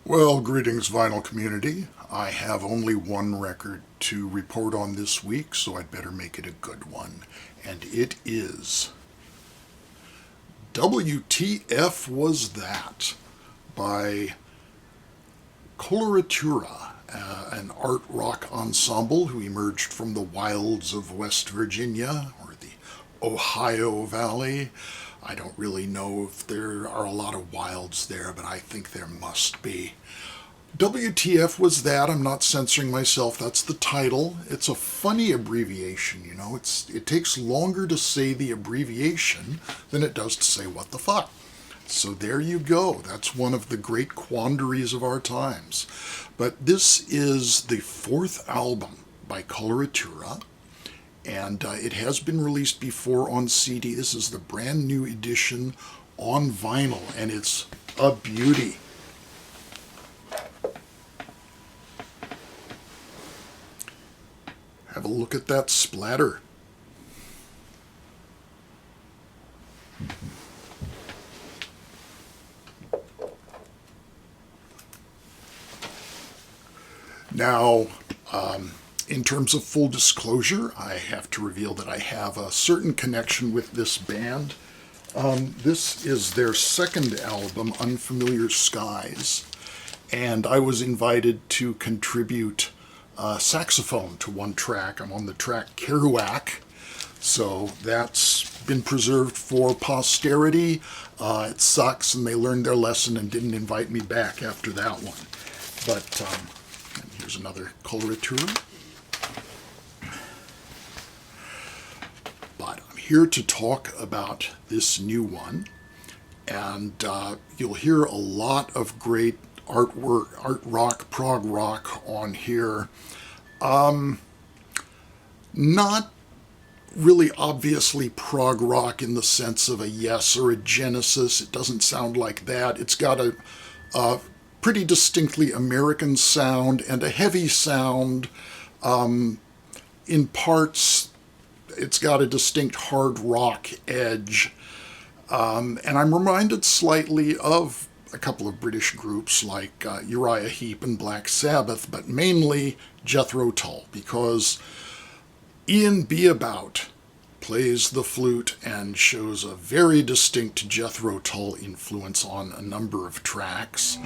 Well, greetings, vinyl community. I have only one record to report on this week, so I'd better make it a good one. And it is WTF Was That by Colouratura, an art rock ensemble who emerged from the wilds of West Virginia, or the Ohio Valley. I don't really know if there are a lot of wilds there, but I think there must be. WTF Was That? I'm not censoring myself. That's the title. It's a funny abbreviation, you know. It takes longer to say the abbreviation than it does to say what the fuck. So there you go. That's one of the great quandaries of our times. But this is the fourth album by Colouratura. And it has been released before on CD. This is the brand new edition on vinyl, and it's a beauty. Have a look at that splatter. Now, in terms of full disclosure, I have to reveal that I have a certain connection with this band. This is their second album, Unfamiliar Skies, and I was invited to contribute saxophone to one track. I'm on the track Kerouac, so that's been preserved for posterity. It sucks, and they learned their lesson and didn't invite me back after that one. But and here's another Colouratura. But I'm here to talk about this new one, and you'll hear a lot of great artwork, art rock, prog rock on here. Not really obviously prog rock in the sense of a Yes or a Genesis. It doesn't sound like that. It's got a pretty distinctly American sound and a heavy sound. In parts, it's got a distinct hard rock edge. And I'm reminded slightly of a couple of British groups like Uriah Heep and Black Sabbath, but mainly Jethro Tull, because Ian Beabout plays the flute and shows a very distinct Jethro Tull influence on a number of tracks.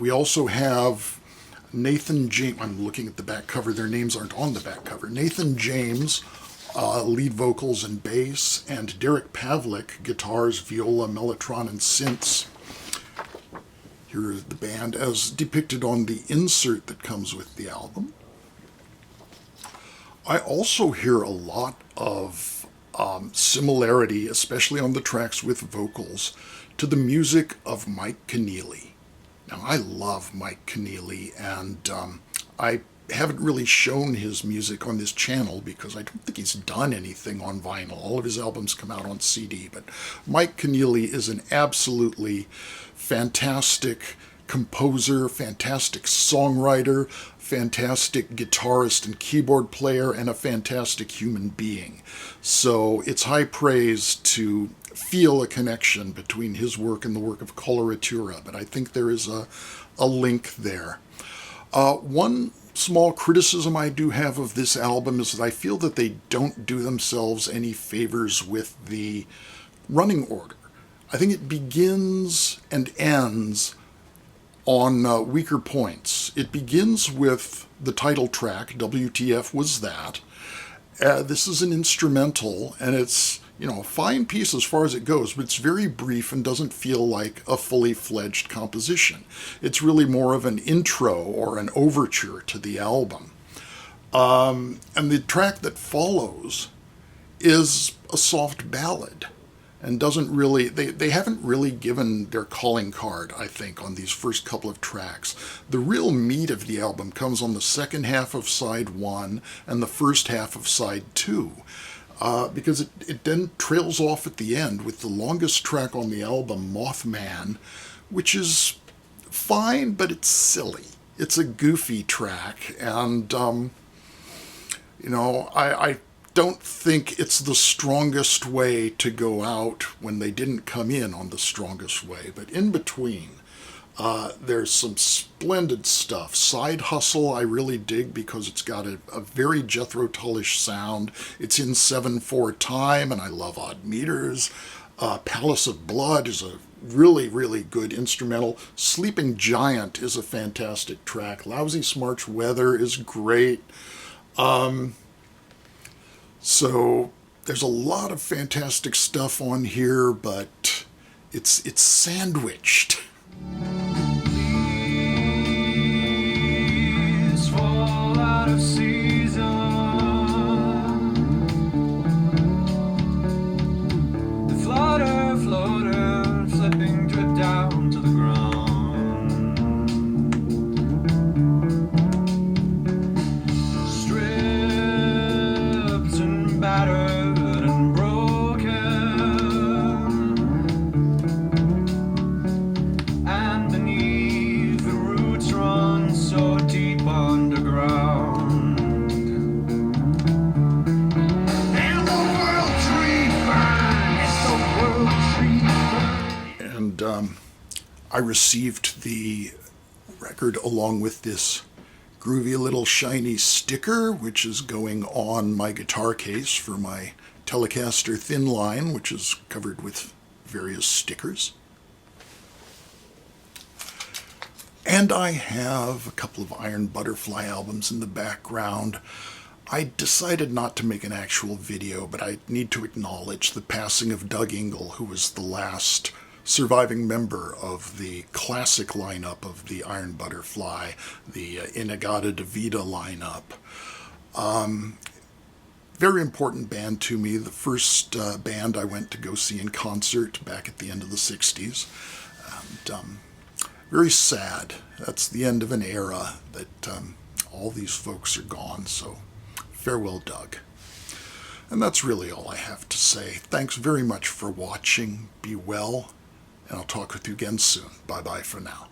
We also have Nathan James. I'm looking at the back cover. Their names aren't on the back cover. Nathan James, lead vocals and bass, and Derek Pavlik, guitars, viola, mellotron, and synths. Here is the band as depicted on the insert that comes with the album. I also hear a lot of similarity, especially on the tracks with vocals, to the music of Mike Keneally. Now, I love Mike Keneally, and I haven't really shown his music on this channel because I don't think he's done anything on vinyl. All of his albums come out on CD, but Mike Keneally is an absolutely fantastic composer, fantastic songwriter, fantastic guitarist and keyboard player, and a fantastic human being. So it's high praise to feel a connection between his work and the work of Colouratura, but I think there is a link there. One small criticism I do have of this album is that I feel that they don't do themselves any favors with the running order. I think it begins and ends on weaker points. It begins with the title track, WTF Was That? This is an instrumental, and it's, you know, a fine piece as far as it goes, but it's very brief and doesn't feel like a fully fledged composition. It's really more of an intro or an overture to the album. And the track that follows is a soft ballad and doesn't really, they haven't really given their calling card, I think, on these first couple of tracks. The real meat of the album comes on the second half of side 1 and the first half of side 2. Because it then trails off at the end with the longest track on the album, Mothman, which is fine, but it's silly. It's a goofy track, and, I don't think it's the strongest way to go out when they didn't come in on the strongest way, but in between, there's some splendid stuff. Side Hustle I really dig because it's got a very Jethro Tullish sound. It's in 7/4 time, and I love odd meters. Palace of Blood is a really, really good instrumental. Sleeping Giant is a fantastic track. Lousy Smarch Weather is great. So there's a lot of fantastic stuff on here, but it's sandwiched. Leaves fall out of season. The floater, flipping drip down to the ground. Stripped and battered and broken, and beneath the roots run so deep underground. And the world tree burns, the world tree burns. And I received the record along with this groovy little shiny sticker, which is going on my guitar case for my Telecaster Thin Line, which is covered with various stickers. And I have a couple of Iron Butterfly albums in the background. I decided not to make an actual video, but I need to acknowledge the passing of Doug Ingle, who was the last surviving member of the classic lineup of the Iron Butterfly, the In-A-Gadda-Da-Vida lineup. Very important band to me. The first band I went to go see in concert back at the end of the 60s. And very sad. That's the end of an era that all these folks are gone, so farewell, Doug. And that's really all I have to say. Thanks very much for watching. Be well, and I'll talk with you again soon. Bye-bye for now.